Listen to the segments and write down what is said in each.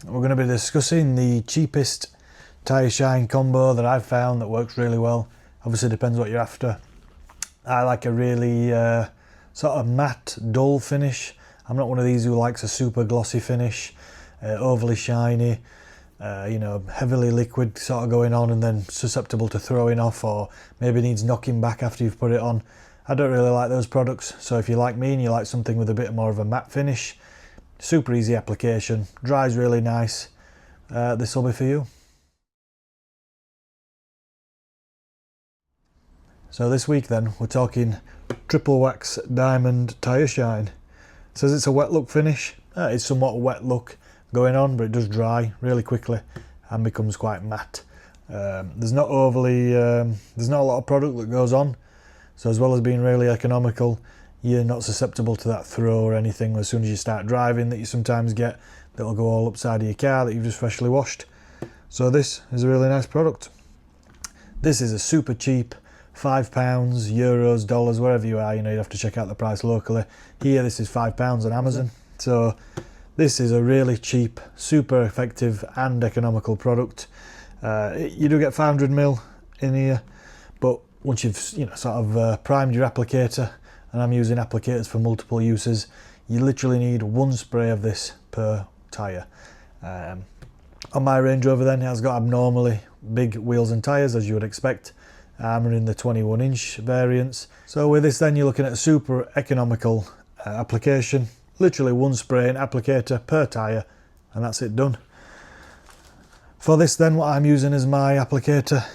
we're going to be discussing the cheapest Tyre Shine combo that I've found that works really well. Obviously depends what you're after. I like a really sort of matte, dull finish. I'm not one of these who likes a super glossy finish, overly shiny, you know, heavily liquid sort of going on and then susceptible to throwing off, or maybe needs knocking back after you've put it on. I don't really like those products, so if you're like me and you like something with a bit more of a matte finish, super easy application, dries really nice, this will be for you. So this week then, we're talking Triple Wax Diamond Tyre Shine. It says it's a wet look finish. It's somewhat a wet look going on, but it does dry really quickly and becomes quite matte. There's not a lot of product that goes on. So as well as being really economical, you're not susceptible to that throw or anything as soon as you start driving that you sometimes get that'll go all upside of your car that you've just freshly washed. So this is a really nice product. This is a super cheap £5, euros, dollars, wherever you are, you know, you'd have to check out the price locally. Here this is £5 on Amazon. So this is a really cheap, super effective and economical product. You do get 500ml in here, but once you've sort of primed your applicator, and I'm using applicators for multiple uses, you literally need one spray of this per tyre. On my Range Rover then, it has got abnormally big wheels and tyres, as you would expect. I'm running the 21-inch variants. So with this then, you're looking at a super economical application. Literally one spray and applicator per tyre, and that's it done. For this then, what I'm using as my applicator,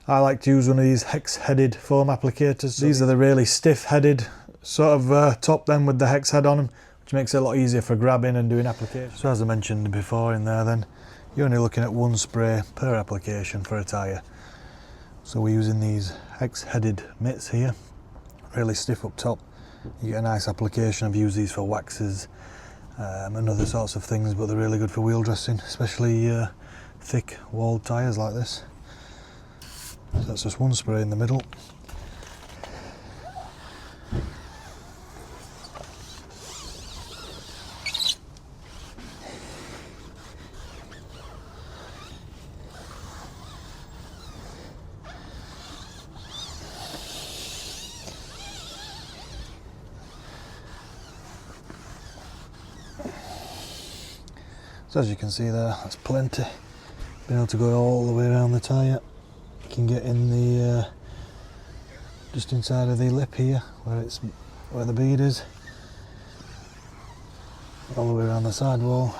I like to use one of these hex-headed foam applicators. These are the really stiff-headed sort of top then with the hex head on them, which makes it a lot easier for grabbing and doing application. So as I mentioned before in there then, you're only looking at one spray per application for a tyre. So we're using these hex-headed mitts here, really stiff up top. You get a nice application. I've used these for waxes and other sorts of things, but they're really good for wheel dressing, especially thick walled tyres like this. So that's just one spray in the middle. So as you can see there, that's plenty. Been able to go all the way around the tyre. You can get in the just inside of the lip here, where the bead is, all the way around the sidewall.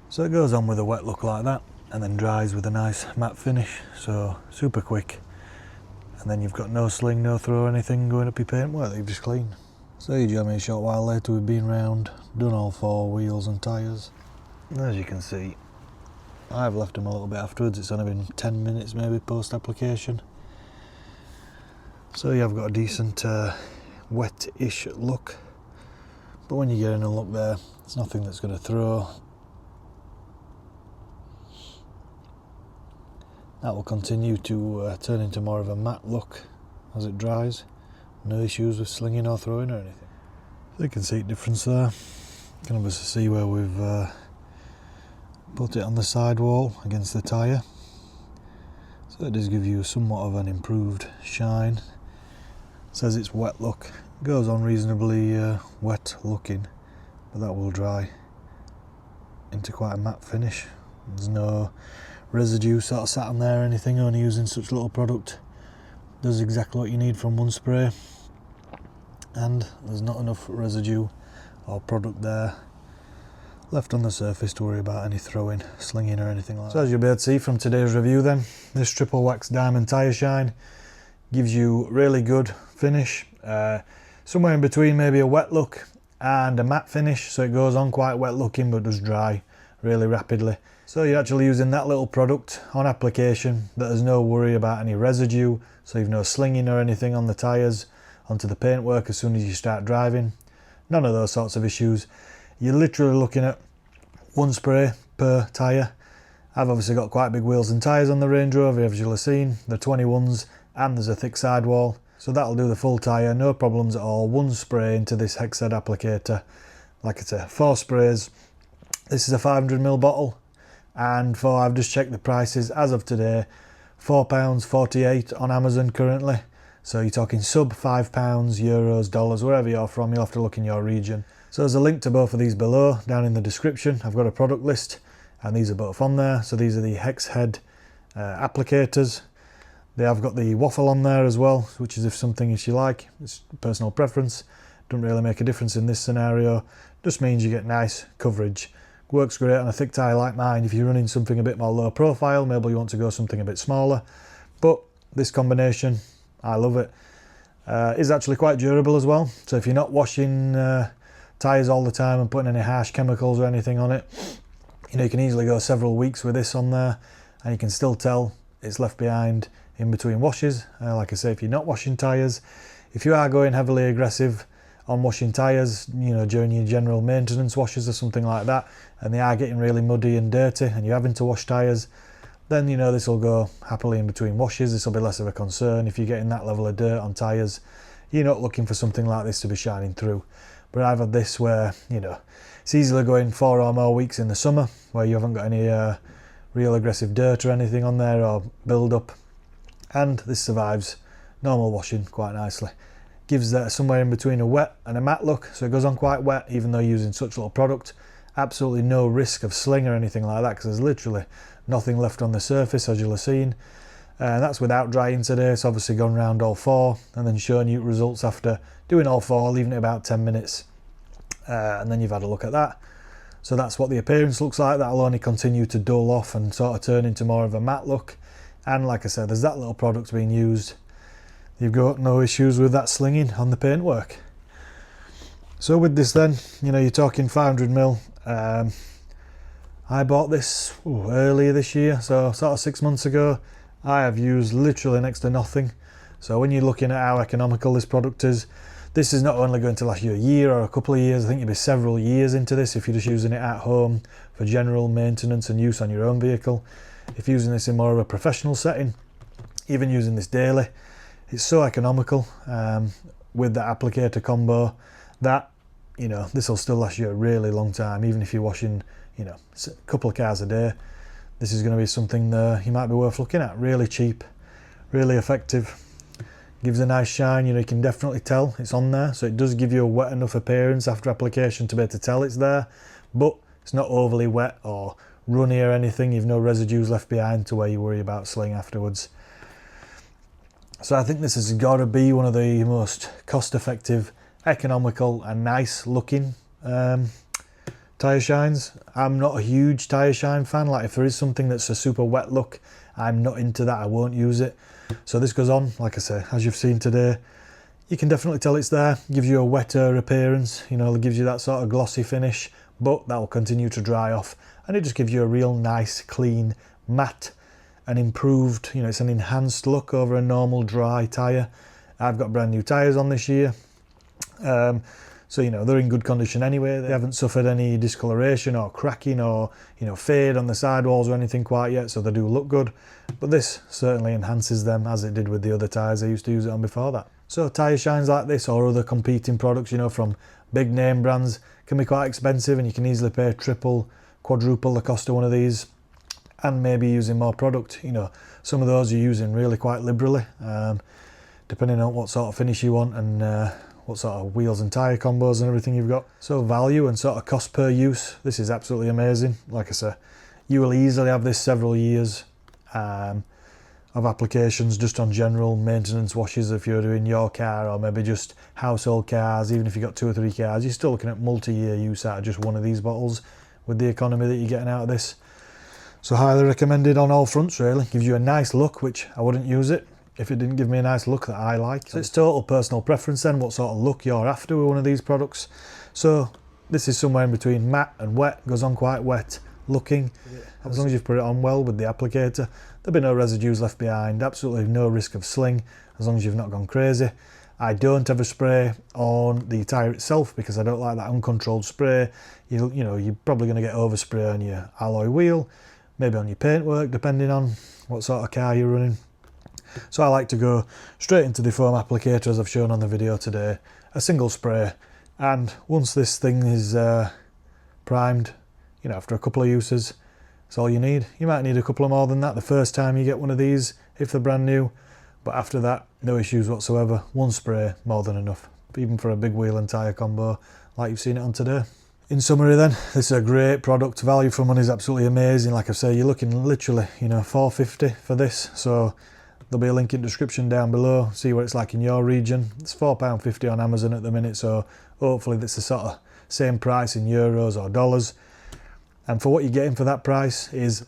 So it goes on with a wet look like that, and then dries with a nice matte finish. So super quick, and then you've got no sling, no throw, anything going up your paintwork that you've just cleaned. So you join me a short while later. We've been round, done all four wheels and tyres. As you can see, I've left them a little bit afterwards. It's only been 10 minutes maybe post application. So yeah, I've got a decent wet-ish look. But when you get in and look there, it's nothing that's going to throw. That will continue to turn into more of a matte look as it dries. No issues with slinging or throwing or anything. So you can see the difference there. You can obviously see where we've put it on the sidewall against the tyre. So it does give you somewhat of an improved shine. It says it's wet look. It goes on reasonably wet looking, but that will dry into quite a matte finish. There's no residue sort of sat on there or anything, only using such little product. Does exactly what you need from one spray, and there's not enough residue or product there left on the surface to worry about any throwing, slinging or anything like that. So as you'll be able to see from today's review then, this Triple Wax Diamond Tyre Shine gives you really good finish, somewhere in between maybe a wet look and a matte finish, so it goes on quite wet looking but does dry really rapidly. So you're actually using that little product on application that there's no worry about any residue, so you've no slinging or anything on the tyres onto the paintwork as soon as you start driving. None of those sorts of issues. You're literally looking at one spray per tyre. I've obviously got quite big wheels and tyres on the Range Rover, as you'll have seen. They're 21s and there's a thick sidewall. So that'll do the full tyre, no problems at all. One spray into this hex head applicator. Like I say, 4 sprays This is a 500ml bottle, and I've just checked the prices as of today, £4.48 on Amazon currently. So you're talking sub £5, euros, dollars, wherever you're from, you'll have to look in your region. So there's a link to both of these below, down in the description. I've got a product list, and these are both on there. So these are the hex head applicators. They have got the waffle on there as well, which is if you like. It's personal preference. Doesn't really make a difference in this scenario. Just means you get nice coverage. Works great on a thick tyre like mine. If you're running something a bit more low profile, maybe you want to go something a bit smaller. But this combination, I love it. Is actually quite durable as well. So if you're not washing tyres all the time and putting any harsh chemicals or anything on it, you can easily go several weeks with this on there, and you can still tell it's left behind in between washes. Like I say, if you're not washing tyres, if you are going heavily aggressive on washing tyres, during your general maintenance washes or something like that, and they are getting really muddy and dirty and you're having to wash tyres, then this will go happily in between washes. This will be less of a concern. If you're getting that level of dirt on tyres, you're not looking for something like this to be shining through. But I've had this where it's easily going 4 or more weeks in the summer where you haven't got any real aggressive dirt or anything on there or build up, and this survives normal washing quite nicely. Gives that somewhere in between a wet and a matte look, so it goes on quite wet even though you're using such little product. Absolutely no risk of sling or anything like that, because there's literally nothing left on the surface, as you'll have seen. And that's without drying today. It's obviously gone round all 4 and then showing you results after doing all 4, leaving it about 10 minutes, and then you've had a look at that. So that's what the appearance looks like. That'll only continue to dull off and sort of turn into more of a matte look. And like I said, there's that little product being used. You've got no issues with that slinging on the paintwork. So with this then, you're talking 500ml. I bought this earlier this year, so sort of 6 months ago. I have used literally next to nothing. So when you're looking at how economical this product is, this is not only going to last you a year or a couple of years, I think you'll be several years into this if you're just using it at home for general maintenance and use on your own vehicle. If you're using this in more of a professional setting, even using this daily, it's so economical with that applicator combo that this will still last you a really long time. Even if you're washing a couple of cars a day, this is going to be something that you might be worth looking at. Really cheap, really effective, gives a nice shine. You can definitely tell it's on there, so it does give you a wet enough appearance after application to be able to tell it's there, but it's not overly wet or runny or anything. You've no residues left behind to where you worry about sling afterwards. So I think this has got to be one of the most cost-effective, economical and nice looking tyre shines. I'm not a huge tyre shine fan. Like if there is something that's a super wet look, I'm not into that. I won't use it. So this goes on, like I say, as you've seen today, you can definitely tell it's there. Gives you a wetter appearance, it gives you that sort of glossy finish, but that will continue to dry off, and it just gives you a real nice, clean, matte and improved, it's an enhanced look over a normal dry tyre. I've got brand new tyres on this year, so they're in good condition anyway. They haven't suffered any discoloration or cracking or fade on the sidewalls or anything quite yet, so they do look good. But this certainly enhances them, as it did with the other tyres I used to use it on before that. So tyre shines like this or other competing products from big name brands can be quite expensive, and you can easily pay triple, quadruple the cost of one of these and maybe using more product. Some of those you're using really quite liberally, depending on what sort of finish you want and what sort of wheels and tyre combos and everything you've got. So value and sort of cost per use, this is absolutely amazing. Like I say, you will easily have this several years of applications just on general maintenance washes if you're doing your car, or maybe just household cars. Even if you've got 2 or 3 cars, you're still looking at multi-year use out of just one of these bottles with the economy that you're getting out of this. So highly recommended on all fronts really. Gives you a nice look, which I wouldn't use it if it didn't give me a nice look that I like. So it's total personal preference then, what sort of look you're after with one of these products. So this is somewhere in between matte and wet, goes on quite wet looking. As long as you've put it on well with the applicator, there'll be no residues left behind, absolutely no risk of sling, as long as you've not gone crazy. I don't ever spray on the tyre itself because I don't like that uncontrolled spray. You're probably going to get overspray on your alloy wheel, maybe on your paintwork, depending on what sort of car you're running. So I like to go straight into the foam applicator, as I've shown on the video today, a single spray, and once this thing is primed, you know, after a couple of uses, it's all you need. You might need a couple of more than that the first time you get one of these if they're brand new, but after that, no issues whatsoever. One spray, more than enough, even for a big wheel and tyre combo like you've seen it on today. In summary then, this is a great product. Value for money is absolutely amazing. Like I say, you're looking literally, you know, $4.50 for this, so there'll be a link in the description down below. See what it's like in your region. It's £4.50 on Amazon at the minute, so hopefully that's the sort of same price in euros or dollars. And for what you're getting for that price is,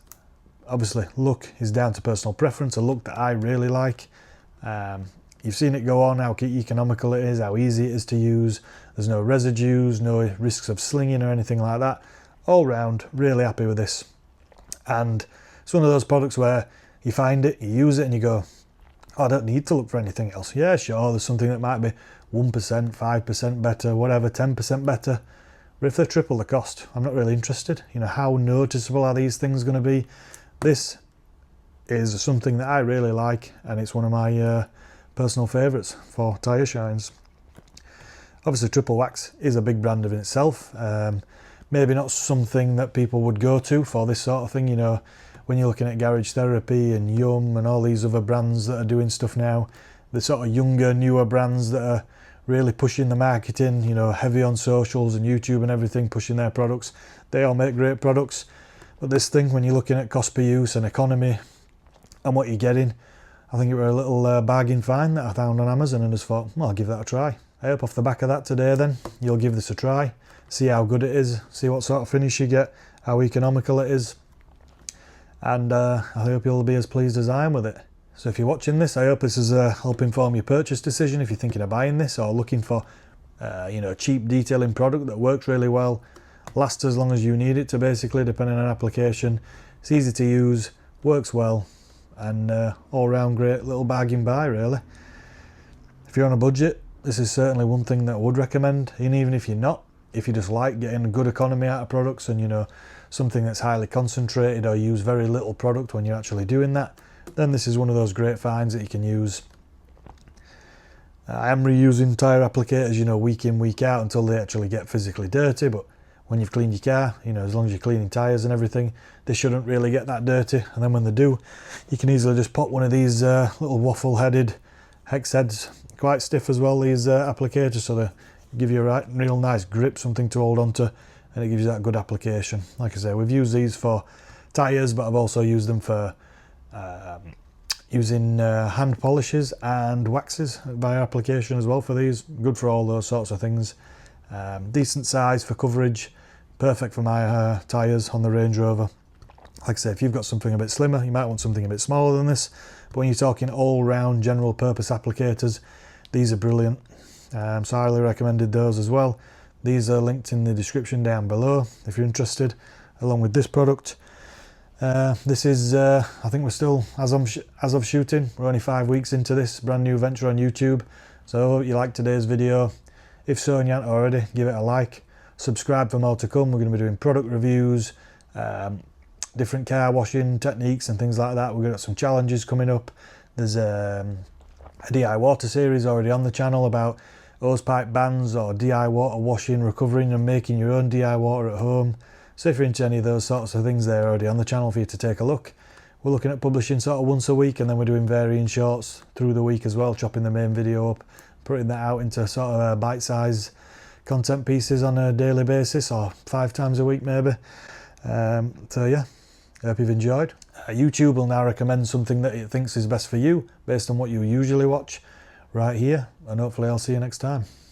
obviously, look is down to personal preference, a look that I really like. You've seen it go on, how economical it is, how easy it is to use. There's no residues, no risks of slinging or anything like that. All round, really happy with this. And it's one of those products where you find it, you use it and you go, oh, I don't need to look for anything else. Yeah, sure, there's something that might be 1%, 5% better, whatever, 10% better. But if they're triple the cost, I'm not really interested. You know, how noticeable are these things going to be? This is something that I really like, and it's one of my personal favourites for tyre shines. Obviously, Triple Wax is a big brand in itself. Maybe not something that people would go to for this sort of thing. You know, when you're looking at Garage Therapy and Yum and all these other brands that are doing stuff now, the sort of younger, newer brands that are really pushing the marketing, you know, heavy on socials and YouTube and everything, pushing their products. They all make great products. But this thing, when you're looking at cost per use and economy and what you're getting, I think it were a little bargain find that I found on Amazon and just thought, well, I'll give that a try. I hope off the back of that today then, you'll give this a try, see how good it is, see what sort of finish you get, how economical it is. And I hope you'll be as pleased as I am with it. So if you're watching this, I hope this is helping form your purchase decision if you're thinking of buying this or looking for you know, cheap detailing product that works really well, lasts as long as you need it to, basically, depending on application. It's easy to use, works well, and all round great little bargain buy, really. If you're on a budget, this is certainly one thing that I would recommend. And even if you're not, if you just like getting a good economy out of products and, you know, something that's highly concentrated or use very little product when you're actually doing that, then this is one of those great finds that you can use. I am reusing tyre applicators, you know, week in, week out until they actually get physically dirty, but when you've cleaned your car, you know, as long as you're cleaning tyres and everything, they shouldn't really get that dirty. And then when they do, you can easily just pop one of these little waffle-headed hex heads, quite stiff as well, these applicators, so they give you a real nice grip, something to hold on to, and it gives you that good application. Like I say, we've used these for tyres, but I've also used them for using hand polishes and waxes by application as well for these. Good for all those sorts of things. Decent size for coverage, perfect for my tyres on the Range Rover. Like I say, if you've got something a bit slimmer, you might want something a bit smaller than this, but when you're talking all-round general purpose applicators, these are brilliant. So I highly recommended those as well. These are linked in the description down below if you're interested, along with this product. This is, I think we're still, as of shooting, we're only 5 weeks into this brand new venture on YouTube. So I hope you liked today's video. If so and you haven't already, give it a like. Subscribe for more to come. We're going to be doing product reviews, different car washing techniques and things like that. We've got some challenges coming up. There's a DI water series already on the channel about hosepipe bans or DI water washing, recovering and making your own DI water at home. So if you're into any of those sorts of things, they're already on the channel for you to take a look. We're looking at publishing sort of once a week, and then we're doing varying shorts through the week as well, chopping the main video up, putting that out into sort of bite-sized content pieces on a daily basis, or 5 times a week maybe. So yeah, I hope you've enjoyed. YouTube will now recommend something that it thinks is best for you based on what you usually watch right here, and hopefully I'll see you next time.